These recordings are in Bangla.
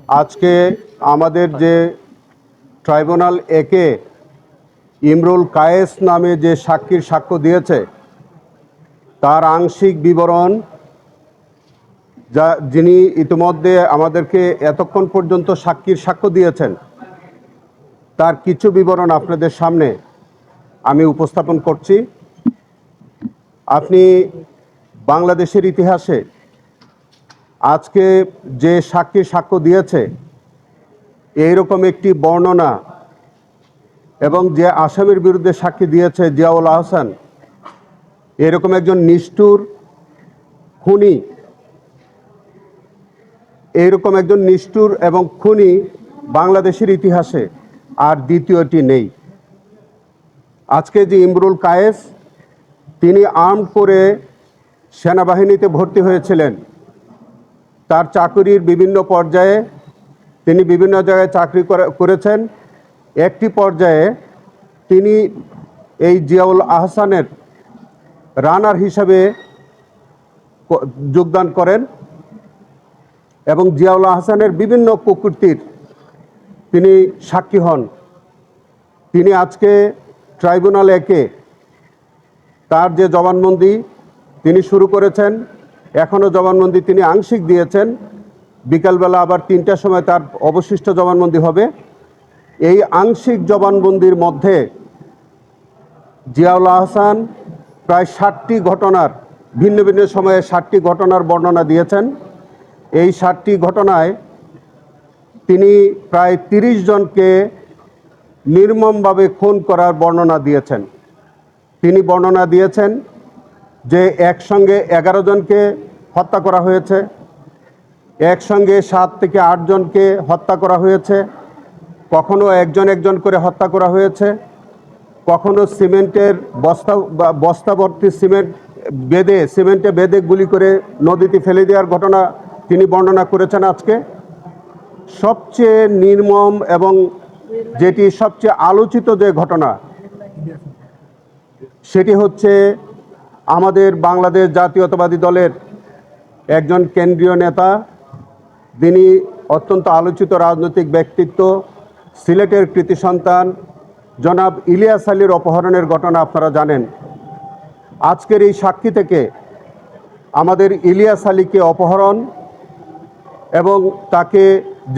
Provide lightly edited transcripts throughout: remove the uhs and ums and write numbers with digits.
আজকে আমাদের যে ট্রাইব্যুনাল একে ইমরুল কায়েস নামে যে সাক্ষীর সাক্ষ্য দিয়েছে তার আংশিক বিবরণ যিনি ইতিমধ্যে আমাদেরকে এতক্ষণ পর্যন্ত সাক্ষীর সাক্ষ্য দিয়েছেন তার কিছু বিবরণ আপনাদের সামনে আমি উপস্থাপন করছি। আপনি বাংলাদেশের ইতিহাসে আজকে যে সাক্ষীর সাক্ষ্য দিয়েছে এইরকম একটি বর্ণনা এবং যে আসামির বিরুদ্ধে সাক্ষী দিয়েছে জিয়াউল আহসান, এরকম একজন নিষ্ঠুর খুনি, এইরকম একজন নিষ্ঠুর এবং খুনি বাংলাদেশের ইতিহাসে আর দ্বিতীয়টি নেই। আজকে যে ইমরুল কায়েস, তিনি আর্ম করে সেনাবাহিনীতে ভর্তি হয়েছিলেন। তার চাকরির বিভিন্ন পর্যায়ে তিনি বিভিন্ন জায়গায় চাকরি করেছেন। একটি পর্যায়ে তিনি এই জিয়াউল আহসানের রানার হিসাবে যোগদান করেন এবং জিয়াউল আহসানের বিভিন্ন কুকীর্তির তিনি সাক্ষী হন। তিনি আজকে ট্রাইব্যুনাল একে তার যে জবানবন্দি তিনি শুরু করেছেন, এখনও জবানবন্দি তিনি আংশিক দিয়েছেন। বিকালবেলা আবার 3টার সময় তার অবশিষ্ট জবানবন্দি হবে। এই আংশিক জবানবন্দির মধ্যে জিয়াউল আহসান প্রায় 60টি ঘটনার ভিন্ন ভিন্ন সময়ে 60টি ঘটনার বর্ণনা দিয়েছেন। এই 60টি ঘটনায় তিনি প্রায় 30 জনকে নির্মমভাবে খুন করার বর্ণনা দিয়েছেন। তিনি বর্ণনা দিয়েছেন যে একসঙ্গে 11 জনকে হত্যা করা হয়েছে, একসঙ্গে 7 থেকে 8 জনকে হত্যা করা হয়েছে, কখনো একজন একজন করে হত্যা করা হয়েছে, কখনো সিমেন্টের বস্তাভর্তি সিমেন্টে বেঁধে গুলি করে নদীতে ফেলে দেওয়ার ঘটনা তিনি বর্ণনা করেছেন। আজকে সবচেয়ে নির্মম এবং যেটি সবচেয়ে আলোচিত যে ঘটনা, সেটি হচ্ছে আমাদের বাংলাদেশ জাতীয়তাবাদী দলের একজন কেন্দ্রীয় নেতা, যিনি অত্যন্ত আলোচিত রাজনৈতিক ব্যক্তিত্ব, সিলেটের কৃতি সন্তান জনাব ইলিয়াস আলীর অপহরণের ঘটনা আপনারা জানেন। আজকের এই সাক্ষী থেকে আমাদের ইলিয়াস আলীকে অপহরণ এবং তাকে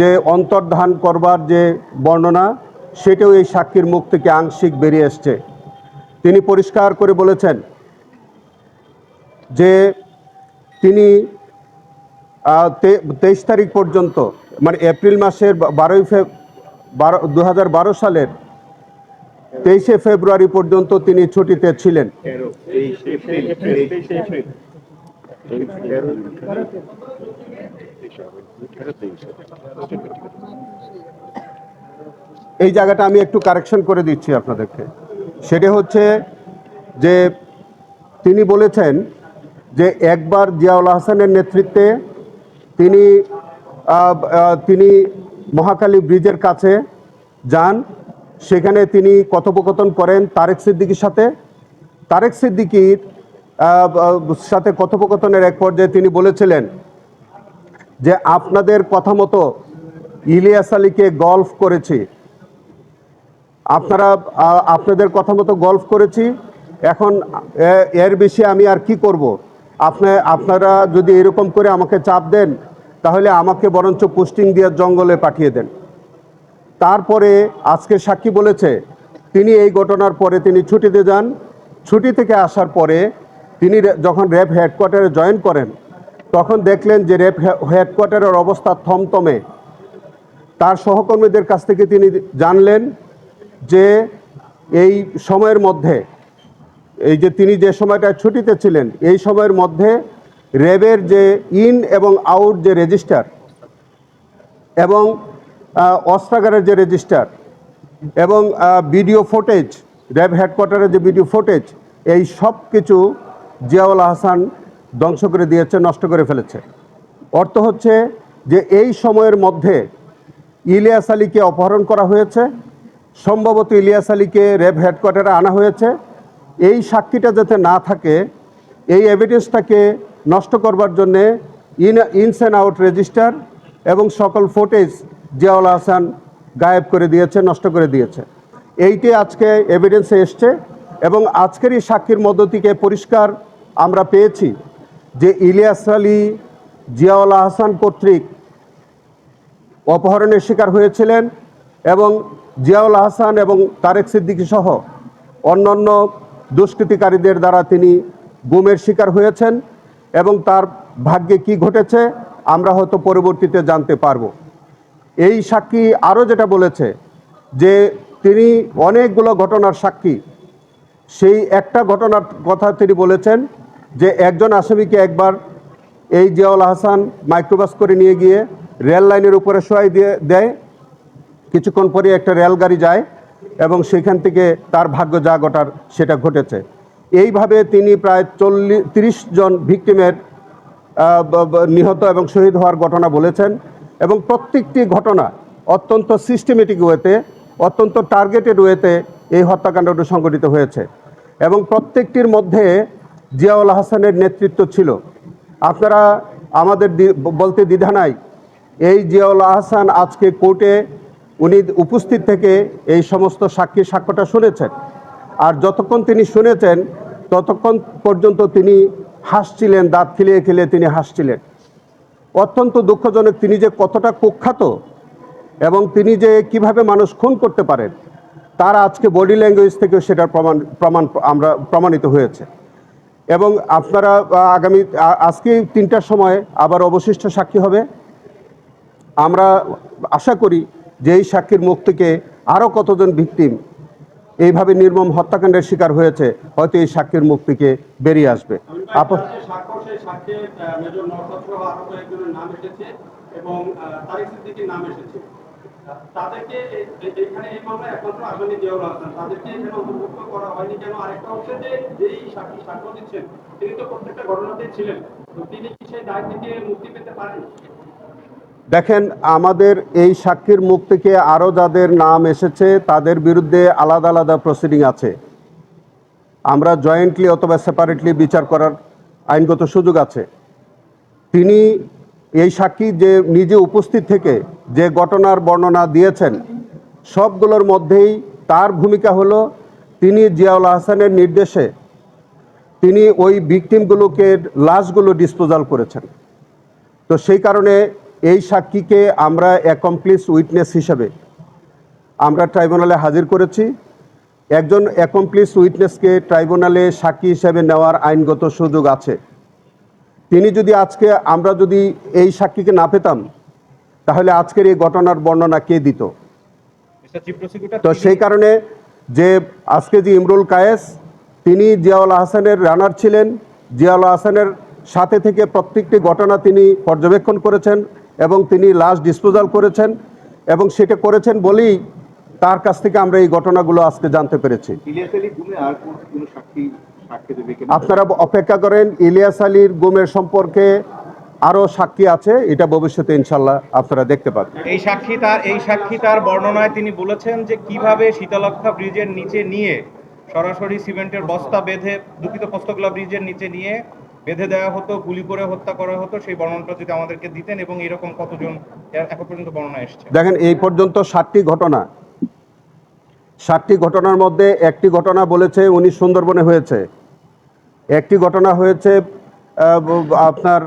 যে অন্তর্ধান করবার যে বর্ণনা, সেটাও এই সাক্ষীর মুখ থেকে আংশিক বেরিয়ে এসছে। তিনি পরিষ্কার করে বলেছেন যে তিনি 23 তারিখ পর্যন্ত, মানে এপ্রিল মাসের 2012 সালের 23শে ফেব্রুয়ারি পর্যন্ত তিনি ছুটিতে ছিলেন। এই জায়গাটা আমি একটু কারেকশন করে দিচ্ছি আপনাদেরকে। সেটা হচ্ছে যে তিনি বলেছেন যে একবার জিয়াউল আহসানের নেতৃত্বে তিনি মহাখালী ব্রিজের কাছে যান। সেখানে তিনি কথোপকথন করেন তারেক সিদ্দিকীর সাথে। তারেক সিদ্দিকীর সাথে কথোপকথনের এক পর্যায়ে তিনি বলেছিলেন যে আপনাদের কথা মতো ইলিয়াস আলীকে গল্ফ করেছি, আপনাদের কথা মতো গল্ফ করেছি, এখন এর বেশি আমি আর কি করব? আপনারা যদি এরকম করে আমাকে চাপ দেন তাহলে আমাকে বরঞ্চ পোস্টিং দিয়ে জঙ্গলে পাঠিয়ে দেন। তারপরে আজকে সাক্ষী বলেছে তিনি এই ঘটনার পরে তিনি ছুটিতে যান। ছুটি থেকে আসার পরে তিনি যখন র্যাব হেডকোয়ার্টারে জয়েন করেন তখন দেখলেন যে র্যাব হেডকোয়ার্টারের অবস্থা থমথমে। তার সহকর্মীদের কাছ থেকে তিনি জানলেন যে এই সময়ের মধ্যে, এই যে তিনি যে সময়টা ছুটিতে ছিলেন, এই সময়ের মধ্যে র্যাবের যে ইন এবং আউট যে রেজিস্টার এবং অস্ত্রাগারের যে রেজিস্টার এবং ভিডিও ফুটেজ, র্যাব হেডকোয়ার্টারের যে ভিডিও ফুটেজ, এই সব কিছু জিয়াউল আহসান ধ্বংস করে দিয়েছে, নষ্ট করে ফেলেছে। অর্থ হচ্ছে যে এই সময়ের মধ্যে ইলিয়াস আলীকে অপহরণ করা হয়েছে, সম্ভবত ইলিয়াস আলীকে র্যাব হেডকোয়ার্টারে আনা হয়েছে। এই সাক্ষীটা যাতে না থাকে, এই এভিডেন্সটাকে নষ্ট করবার জন্যে ইনস অ্যান্ড আউট রেজিস্টার এবং সকল ফুটেজ জিয়াউল হাসান গায়েব করে দিয়েছে, নষ্ট করে দিয়েছে। এইটি আজকে এভিডেন্সে এসছে এবং আজকের এই সাক্ষীর মধ্য থেকে পরিষ্কার আমরা পেয়েছি যে ইলিয়াস আলী জিয়াউল হাসান কর্তৃক অপহরণের শিকার হয়েছিলেন এবং জিয়াউল হাসান এবং তারেক সিদ্দিকী সহ অন্যান্য দুষ্কৃতিকারীদের দ্বারা তিনি গুমের শিকার হয়েছেন এবং তার ভাগ্যে কি ঘটেছে আমরা হয়তো পরবর্তীতে জানতে পারব। এই সাক্ষী আরও যেটা বলেছে যে তিনি অনেকগুলো ঘটনার সাক্ষী, সেই একটা ঘটনার কথা তিনি বলেছেন যে একজন আসামিকে একবার এই জিয়াউল হাসান মাইক্রোবাস করে নিয়ে গিয়ে রেল লাইনের উপরে শোয়াই দিয়ে দেয়, কিছুক্ষণ পরে একটা রেলগাড়ি যায় এবং সেখান থেকে তার ভাগ্য যা ঘটার সেটা ঘটেছে। এইভাবে তিনি প্রায় 30 জন ভিকটিমের নিহত এবং শহীদ হওয়ার ঘটনা বলেছেন এবং প্রত্যেকটি ঘটনা অত্যন্ত সিস্টেমেটিক ওয়েতে, অত্যন্ত টার্গেটেড ওয়েতে এই হত্যাকাণ্ডটি সংঘটিত হয়েছে এবং প্রত্যেকটির মধ্যে জিয়াউল হাসানের নেতৃত্ব ছিল। আপনারা আমাদের বলতে দ্বিধা নাই, এই জিয়াউল হাসান আজকে কোর্টে উনি উপস্থিত থেকে এই সমস্ত সাক্ষ্যটা শুনেছেন, আর যতক্ষণ তিনি শুনেছেন ততক্ষণ পর্যন্ত তিনি হাসছিলেন, দাঁত খিলিয়ে খিলিয়ে তিনি হাসছিলেন। অত্যন্ত দুঃখজনক, তিনি যে কতটা কুখ্যাত এবং তিনি যে কিভাবে মানুষ খুন করতে পারেন তার আজকে বডি ল্যাঙ্গুয়েজ থেকে সেটার প্রমাণিত হয়েছে। এবং আপনারা আজকে 3টার সময় আবার অবশিষ্ট সাক্ষী হবে। আমরা আশা করি যে এই সাক্ষীর মুখ থেকে আরও কতজন ভিকটিম এইভাবে নির্মম হত্যাকাণ্ডের শিকার হয়েছে হয়তো এই সাক্ষীর মুখ থেকে বেরিয়ে আসবে। দেখেন, আমাদের এই সাক্ষীর মুখ থেকে আরও যাদের নাম এসেছে তাদের বিরুদ্ধে আলাদা আলাদা প্রসিডিং আছে। আমরা জয়েন্টলি অথবা সেপারেটলি বিচার করার আইনগত সুযোগ আছে। তিনি এই সাক্ষী যে নিজে উপস্থিত থেকে যে ঘটনার বর্ণনা দিয়েছেন সবগুলোর মধ্যেই তার ভূমিকা হলো তিনি জিয়াউল হাসানের নির্দেশে তিনি ওই ভিকটিমগুলোকে লাশগুলো ডিসপোজাল করেছেন। তো সেই কারণে এই সাক্ষীকে আমরা অ্যাকমপ্লিস উইটনেস হিসেবে আমরা ট্রাইব্যুনালে হাজির করেছি। একজন অ্যাকমপ্লিস উইটনেসকে ট্রাইব্যুনালে সাক্ষী হিসেবে নেওয়ার আইনগত সুযোগ আছে। তিনি যদি আমরা যদি এই সাক্ষীকে না পেতাম তাহলে আজকের এই ঘটনার বর্ণনা কে দিত? তো সেই কারণে যে আজকে যে ইমরুল কায়েস তিনি জিয়াউল হাসানের রানার ছিলেন, জিয়াউল হাসানের সাথে থেকে প্রত্যেকটি ঘটনা তিনি পর্যবেক্ষণ করেছেন এবং তিনি লাশ ডিসপোজাল করেছেন এবং সেটা করেছেন বলেই তার কাছ থেকে আমরা এই ঘটনাগুলো আজকে জানতে পেরেছি। আপনারা অপেক্ষা করেন, ইলিয়াস আলীর গুমের সম্পর্কে আরও সাক্ষী আছে, এটা ভবিষ্যতে ইনশাল্লাহ আপনারা দেখতে পাবেন। এই সাক্ষী তার বর্ণনায় তিনি বলেছেন যে কিভাবে শীতলক্ষা ব্রিজের নিচে নিয়ে সরাসরি সিমেন্টের বস্তা বেঁধে দুঃখিত পোস্তগোলা ব্রিজের নিচে নিয়ে বেঁধে দেওয়া হতো, গুলি করে হত্যা করা হতো, সেই বর্ণনাটা যদি আমাদেরকে দিতেন এবং এরকম কতজন এখন পর্যন্ত বর্ণনা এসেছে। দেখেন, এই পর্যন্ত 7টি ঘটনার মধ্যে একটি ঘটনা বলেছে উনি সুন্দরবনে হয়েছে, একটি ঘটনা হয়েছে আপনার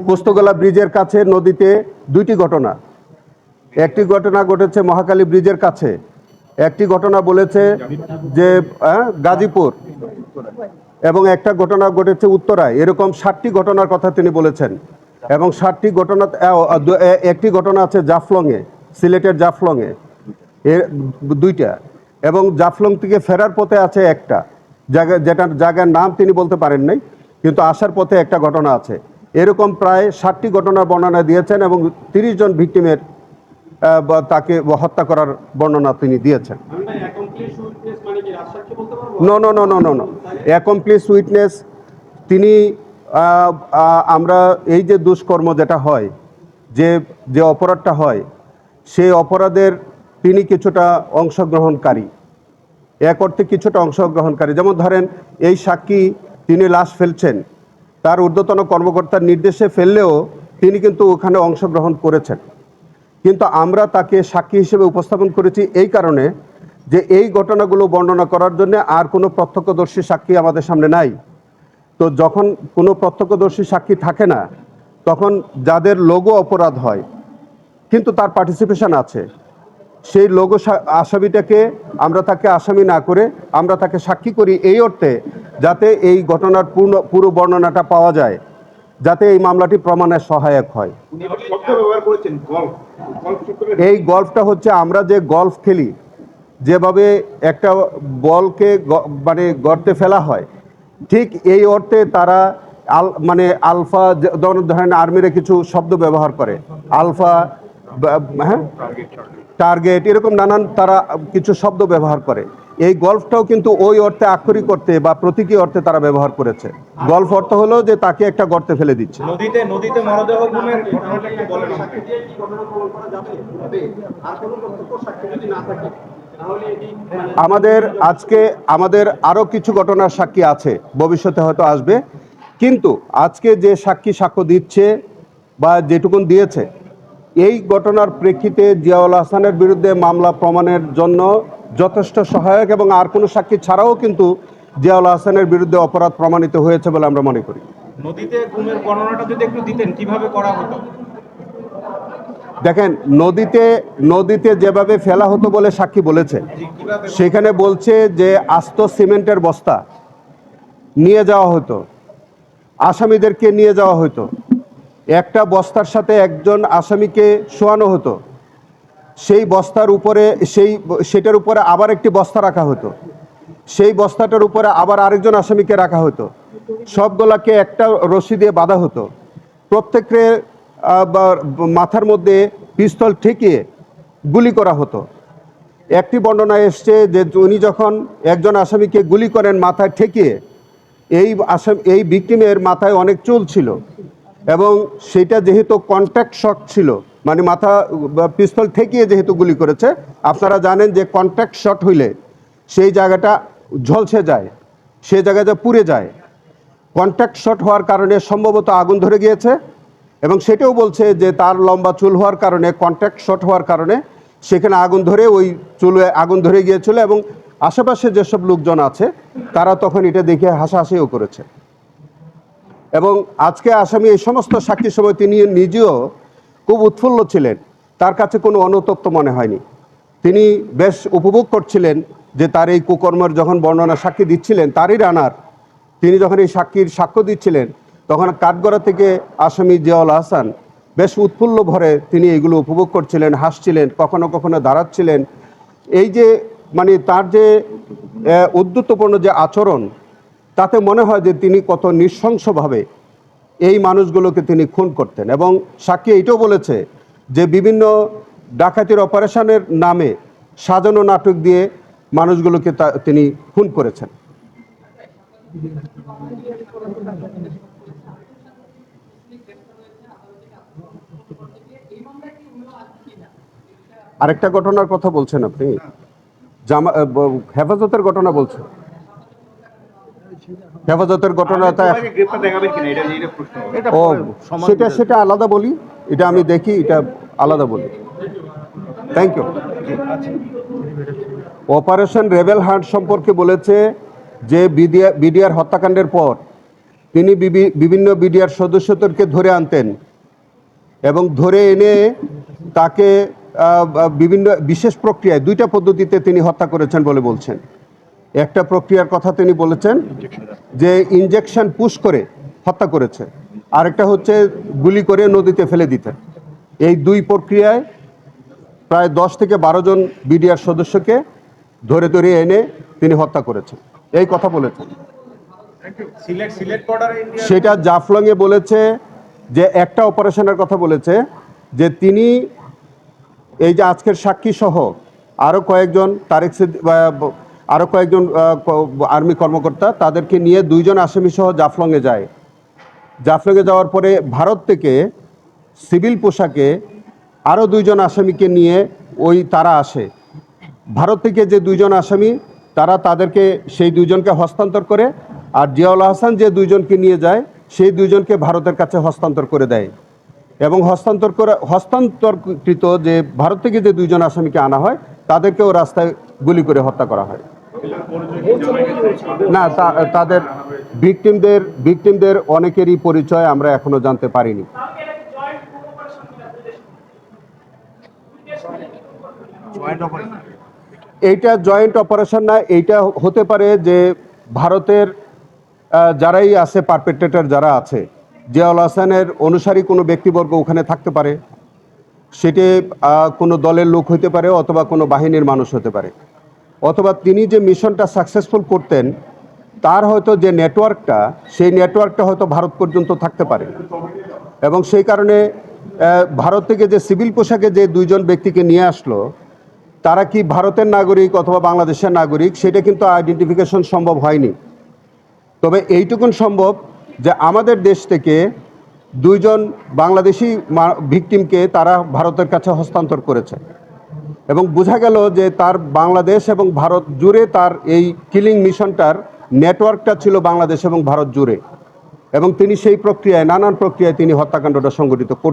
পোস্তগোলা ব্রিজের কাছে নদীতে, 2টি ঘটনা, একটি ঘটনা ঘটেছে মহাখালী ব্রিজের কাছে, একটি ঘটনা বলেছে যে গাজীপুর এবং একটা ঘটনা ঘটেছে উত্তরায়। এরকম 7টি ঘটনার কথা তিনি বলেছেন এবং 7টি ঘটনা, একটি ঘটনা আছে জাফলংয়ে, সিলেটের জাফলংয়ে, এর 2টা, এবং জাফলং থেকে ফেরার পথে আছে একটা যেটার জায়গার নাম তিনি বলতে পারেন নাই, কিন্তু আসার পথে একটা ঘটনা আছে। এরকম প্রায় 7টি ঘটনার বর্ণনা দিয়েছেন এবং 30 জন ভিকটিমের তাকে হত্যা করার বর্ণনা তিনি দিয়েছেন। নো, অ্যাকমপ্লিস উইটনেস তিনি আমরা এই যে দুষ্কর্ম যেটা হয়, যে অপরাধটা হয়, সেই অপরাধের তিনি কিছুটা অংশগ্রহণকারী, এক অর্থে কিছুটা অংশগ্রহণকারী। যেমন ধরেন, এই সাক্ষী তিনি লাশ ফেলছেন, তার ঊর্ধ্বতন কর্মকর্তার নির্দেশে ফেললেও তিনি কিন্তু ওখানে অংশগ্রহণ করেছেন। কিন্তু আমরা তাকে সাক্ষী হিসেবে উপস্থাপন করেছি এই কারণে যে এই ঘটনাগুলো বর্ণনা করার জন্য আর কোনো প্রত্যক্ষদর্শী সাক্ষী আমাদের সামনে নাই। তো যখন কোনো প্রত্যক্ষদর্শী সাক্ষী থাকে না, তখন যাদের লঘু অপরাধ হয় কিন্তু তার পার্টিসিপেশন আছে, সেই লঘু আসামিটাকে আমরা তাকে আসামি না করে আমরা তাকে সাক্ষী করি এই অর্থে যাতে এই ঘটনার পুরো বর্ণনাটা পাওয়া যায়, যাতে এই মামলাটি প্রমাণের সহায়ক হয়। এই গল্ফটা হচ্ছে আমরা যে গল্ফ খেলি, যেভাবে একটা বলকে মানে গর্তে ফেলা হয়, ঠিক এই অর্থে তারা মানে আলফা ধরেন আর্মিরা কিছু শব্দ ব্যবহার করে, আলফা, হ্যাঁ, টার্গেট, এরকম নানান তারা কিছু শব্দ ব্যবহার করে। এই গল্ফটাও কিন্তু ওই অর্থে আক্ষরিক অর্থে বা প্রতীকী অর্থে তারা ব্যবহার করেছে। গল্ফ অর্থ হলো যে তাকে একটা গর্তে ফেলে দিচ্ছে। নদীতে মরদেহ গুমের ঘটনাটা একটু বলেন। আমাদের আরো কিছু ঘটনার সাক্ষী আছে, ভবিষ্যতে হয়তো আসবে, কিন্তু আজকে যে সাক্ষী সাক্ষ্য দিচ্ছে বা যেটুকুন দিয়েছে, এই ঘটনার প্রেক্ষিতে জিয়াউল হাসানের বিরুদ্ধে মামলা প্রমাণের জন্য যথেষ্ট সহায়ক এবং আর কোনো সাক্ষী ছাড়াও কিন্তু জিয়াউল হাসানের বিরুদ্ধে অপরাধ প্রমাণিত হয়েছে বলে আমরা মনে করি। নদীতে গুমের বর্ণনাটা যদি একটু দিতেন, কিভাবে করা হতো? দেখেন, নদীতে যেভাবে ফেলা হতো বলে সাক্ষী বলেছে, সেখানে বলছে যে আস্ত সিমেন্টের বস্তা নিয়ে যাওয়া হতো, আসামিদেরকে নিয়ে যাওয়া হতো, একটা বস্তার সাথে একজন আসামিকে শোয়ানো হতো, সেই বস্তার উপরে সেটার উপরে আবার একটি বস্তা রাখা হতো, সেই বস্তাটার উপরে আবার আরেকজন আসামিকে রাখা হতো, সবগুলাকে একটা রশি দিয়ে বাঁধা হতো, প্রত্যেককে মাথার মধ্যে পিস্তল ঠেকিয়ে গুলি করা হতো। একটি বর্ণনা এসছে যে উনি যখন একজন আসামিকে গুলি করেন মাথায় ঠেকিয়ে, এই ভিকটিমের মাথায় অনেক চুল ছিল এবং সেটা যেহেতু কন্ট্যাক্ট শট ছিল, মানে মাথা পিস্তল ঠেকিয়ে যেহেতু গুলি করেছে, আপনারা জানেন যে কন্ট্যাক্ট শট হইলে সেই জায়গাটা ঝলসে যায়, সেই জায়গাটা পুড়ে যায়। কন্ট্যাক্ট শট হওয়ার কারণে সম্ভবত আগুন ধরে গিয়েছে এবং সেটাও বলছে যে তার লম্বা চুল হওয়ার কারণে, কন্ট্যাক্ট শট হওয়ার কারণে সেখানে আগুন ধরে, ওই চুলে আগুন ধরে গিয়েছিল এবং আশেপাশে যেসব লোকজন আছে তারা তখন এটা দেখে হাসাহাসিও করেছে। এবং আজকে আসামি এই সমস্ত সাক্ষীর সময় তিনি নিজেও খুব উৎফুল্ল ছিলেন, তার কাছে কোনো অনুতপ্ত মনে হয়নি। তিনি বেশ উপভোগ করছিলেন যে তার এই কুকর্মের যখন বর্ণনা সাক্ষী দিচ্ছিলেন, তারই রানার তিনি যখন এই সাক্ষীর সাক্ষ্য দিচ্ছিলেন, তখন কাঠগড়া থেকে আসামি জিয়াউল হাসান বেশ উৎফুল্ল ভরে তিনি এগুলো উপভোগ করছিলেন, হাসছিলেন, কখনো কখনো দাঁড়াচ্ছিলেন। এই যে মানে তার যে উদ্ধত্তপূর্ণ যে আচরণ, তাতে মনে হয় যে তিনি কত নৃশংসভাবে এই মানুষগুলোকে তিনি খুন করতেন। এবং সাক্ষী এইটাও বলেছে যে বিভিন্ন ডাকাতির অপারেশনের নামে সাজানো নাটক দিয়ে মানুষগুলোকে তিনি খুন করেছেন। আরেকটা ঘটনার কথা বলছেন আপনি, হেফাজতের ঘটনা বলছেন? হেফাজতের ঘটনাটা ও সেটা আলাদা বলি, এটা আমি দেখি, এটা আলাদা বলি। Thank you. Operation Rebel Hunt সম্পর্কে বলেছে যে বিডিআর হত্যাকাণ্ডের পর তিনি বিভিন্ন বিডিআর সদস্যদেরকে ধরে আনতেন এবং ধরে এনে তাকে বিভিন্ন বিশেষ প্রক্রিয়ায়, দুইটা পদ্ধতিতে তিনি হত্যা করেছেন বলে বলছেন। একটা প্রক্রিয়ার কথা তিনি বলেছেন যে ইনজেকশন পুশ করে হত্যা করেছে, আরেকটা হচ্ছে গুলি করে নদীতে ফেলে দিতেন। এই দুই প্রক্রিয়ায় প্রায় 10 থেকে 12 জন বিডিআর সদস্যকে ধরে এনে তিনি হত্যা করেছেন, এই কথা বলেছেন। সেটা জাফলংয়ে বলেছে যে একটা অপারেশনের কথা বলেছে যে তিনি এই যে আজকের সাক্ষী সহ আরও কয়েকজন আরও কয়েকজন আর্মি কর্মকর্তা, তাদেরকে নিয়ে 2 জন আসামি সহ জাফলংয়ে যায়। জাফলংয়ে যাওয়ার পরে ভারত থেকে সিভিল পোশাকে আরও 2 জন আসামিকে নিয়ে তারা আসে। ভারত থেকে যে 2 জন আসামি, তারা তাদেরকে সেই 2 জনকে হস্তান্তর করে, আর জিয়াউল হাসান যে 2 জনকে নিয়ে যায় সেই 2 জনকে ভারতের কাছে হস্তান্তর করে দেয়। এবং হস্তান্তরকৃত যে ভারত থেকে যে দুইজন আসামিকে আনা হয় তাদেরকেও রাস্তায় গুলি করে হত্যা করা হয়। না, তাদের ভিকটিমদের অনেকেরই পরিচয় আমরা এখনো জানতে পারিনি। এইটা জয়েন্ট অপারেশন না, এইটা হতে পারে যে ভারতের যারাই আছে, পারপেট্রেটর যারা আছে, জিয়াউল হাসানের অনুসারী কোনো ব্যক্তিবর্গ ওখানে থাকতে পারে। সেটি কোনো দলের লোক হতে পারে অথবা কোনো বাহিনীর মানুষ হতে পারে, অথবা তিনি যে মিশনটা সাকসেসফুল করতেন তার হয়তো যে নেটওয়ার্কটা, সেই নেটওয়ার্কটা হয়তো ভারত পর্যন্ত থাকতে পারে। এবং সেই কারণে ভারত থেকে যে সিভিল পোশাকে যে দুইজন ব্যক্তিকে নিয়ে আসলো, তারা কি ভারতের নাগরিক অথবা বাংলাদেশের নাগরিক সেটা কিন্তু আইডেন্টিফিকেশন সম্ভব হয়নি। তবে এইটুকুন সম্ভব যে আমাদের দেশ থেকে দুইজন বাংলাদেশি ভিকটিমকে তারা ভারতের কাছে হস্তান্তর করেছে এবং বোঝা গেল যে তার বাংলাদেশ এবং ভারত জুড়ে তার এই কিলিং মিশনটার নেটওয়ার্কটা ছিল বাংলাদেশ এবং ভারত জুড়ে, এবং তিনি সেই প্রক্রিয়ায় নানান প্রক্রিয়ায় তিনি হত্যাকাণ্ডটা সংগঠিত করতেন।